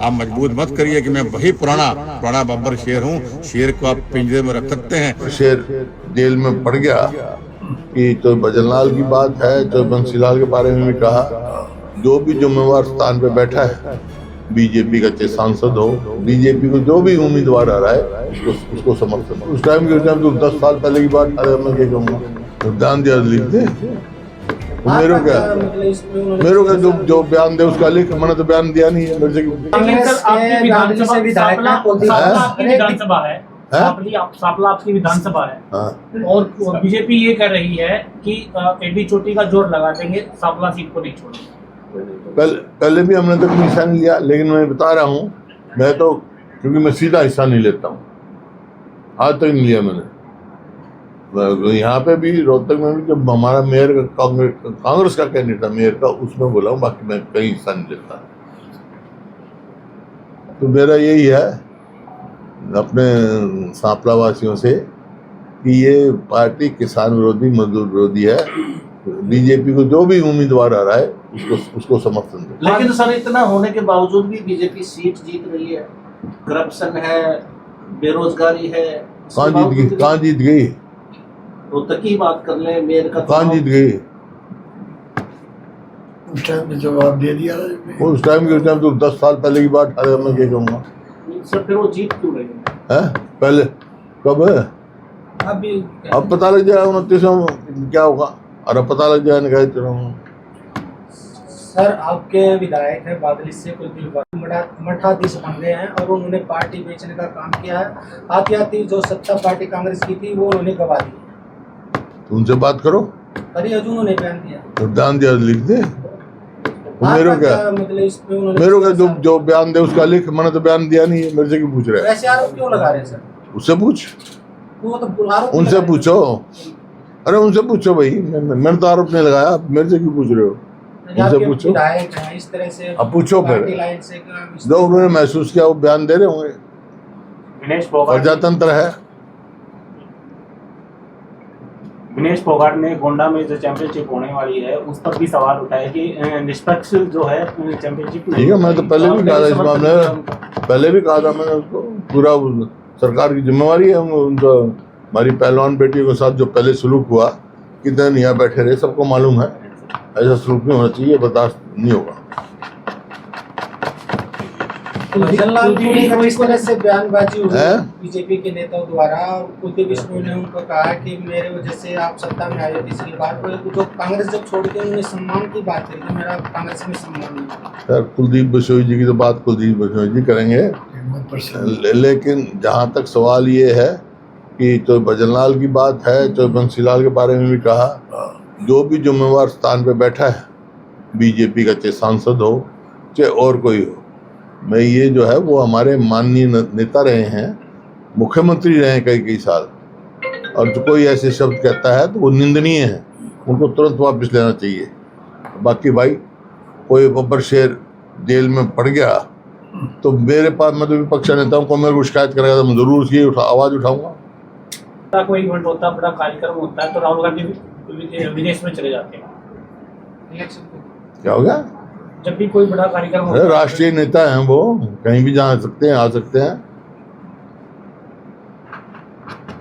आप मजबूर मत करिए कि मैं वही पुराना बब्बर शेर हूँ। शेर को आप पिंजरे में रख सकते हैं। शेर जेल में पड़ गया कि तो भजनलाल की बात है, तो बंसीलाल के बारे में भी कहा, जो भी जिम्मेवार स्थान पे बैठा है, बीजेपी का चाहे सांसद हो, बीजेपी को जो भी उम्मीदवार आ रहा है उसको समर्थन। उस टाइम के टाइम तो 10 साल पहले की बात, अरे मैं क्या कहूँगा, तो बयान दिया लिख दे, मेरे क्या जो बयान दे उसका लिख, मैंने तो बयान दिया नहीं है मेरे से। सांपला आपकी विधानसभा है और बीजेपी ये कर रही है कि एडी चोटी का जोर लगा देंगे, सांपला सीट को नहीं छोड़ेंगे। पहले भी हमने तो हिस्सा नहीं लिया, लेकिन मैं बता रहा हूँ, मैं तो क्योंकि मैं सीधा हिस्सा नहीं लेता हूँ, आज तक नहीं लिया मैंने। यहाँ पे भी रोहतक में भी जब हमारा मेयर कांग्रेस का कैंडिडेट था मेयर का, उसमें बोला हूँ, बाकी मैं कहीं हिस्सा नहीं लेता। तो मेरा यही है अपने सांपला वासियों से कि ये पार्टी किसान विरोधी, मजदूर विरोधी है। बीजेपी को जो भी उम्मीदवार आ रहा है उसको समर्थन दे। लेकिन सर इतना होने के बावजूद भी बीजेपी सीट जीत रही है, करप्शन है, बेरोजगारी है। कहाँ जीत गई? रोहतक की बात कर ले, मेयर का कहाँ जीत गई? उस टाइम में जवाब दे दिया। उस टाइम के टाइम तो 10 साल पहले की बात, अरे मैं क्या कहूँगा। सर फिर वो जीत क्यों रही है? पहले कब है? अभी अब पता लग जाएगा 29 में क्या होगा, और अब पता लग जाएगा। निकाय चुनाव सर आपके विधायक है बादल से कुलदीप मठाधीश बन गए हैं और उन्होंने पार्टी बेचने का काम किया है। आती आती जो सत्ता पार्टी कांग्रेस की थी वो उन्होंने गवा दी। उनसे बात करो। अरे अजून उन्होंने बयान दिया, तो बयान दिया लिख दे। मेरे क्या जो बयान दे उसका लिख, मैंने तो बयान दिया नहीं है, मेरे से क्यों पूछ रहे हैं? वैसे आरोप क्यों लगा रहे हैं सर? उससे पूछ, वो तो आरोप उनसे पूछो। अरे उनसे पूछो भाई, मैंने तो आरोप नहीं लगाया, मेरे से क्यों पूछ रहे हो? उनसे पूछो, इस तरह से अब पूछो फिर। जो उन्होंने महसूस किया वो बयान दे रहे होंगे, प्रजातंत्र है। विनेश फोगाट ने गोंडा में जो चैंपियनशिप होने वाली है उस पर भी सवाल उठाया कि निष्पक्ष जो है चैंपियनशिप। ठीक है, मैं तो पहले भी कहा था इस मामले में, पहले भी कहा था मैंने उसको, पूरा सरकार की जिम्मेवारी है उनका। हमारी पहलवान बेटियों के साथ जो पहले सलूक हुआ, कितने नहीं यहाँ बैठे रहे, सबको मालूम है। ऐसा सलूक नहीं होना चाहिए, बर्दाश्त नहीं होगा। इस तरह से बयानबाजी हुई बीजेपी के नेताओं द्वारा। कुलदीप बिश्नोई ने उनको कहा कि मेरे वजह से आप सत्ता में आए, तीसरी बार जो कांग्रेस जब छोड़ के उन्होंने सम्मान की बात करी, मेरा कांग्रेस में सम्मान नहीं। सर कुलदीप बिश्नोई जी की तो बात कुलदीप बिश्नोई जी करेंगे, लेकिन जहाँ तक सवाल ये है कि तो भजनलाल की बात है, तो बंसीलाल के बारे में भी कहा, जो भी जिम्मेवार स्थान पे बैठा है, बीजेपी का चाहे सांसद हो चाहे और कोई हो, मैं ये जो है वो हमारे माननीय नेता रहे हैं, मुख्यमंत्री रहे हैं कई साल, और जो कोई ऐसे शब्द कहता है तो वो निंदनीय है, उनको तुरंत वापस लेना चाहिए। बाकी भाई कोई बब्बर शेर जेल में पड़ गया तो मेरे पास, मैं तो विपक्ष नेता हूँ, मेरे को शिकायत करेगा तो मैं जरूर उसकी आवाज़ उठाऊंगा। कोई इवेंट होता है, बड़ा कार्यक्रम होता है, तो राहुल गांधी विदेश में चले जाते हैं। क्या हो गया? जब भी कोई बड़ा कार्यक्रम होता है, राष्ट्रीय नेता हैं वो, कहीं भी जा सकते हैं, आ सकते हैं।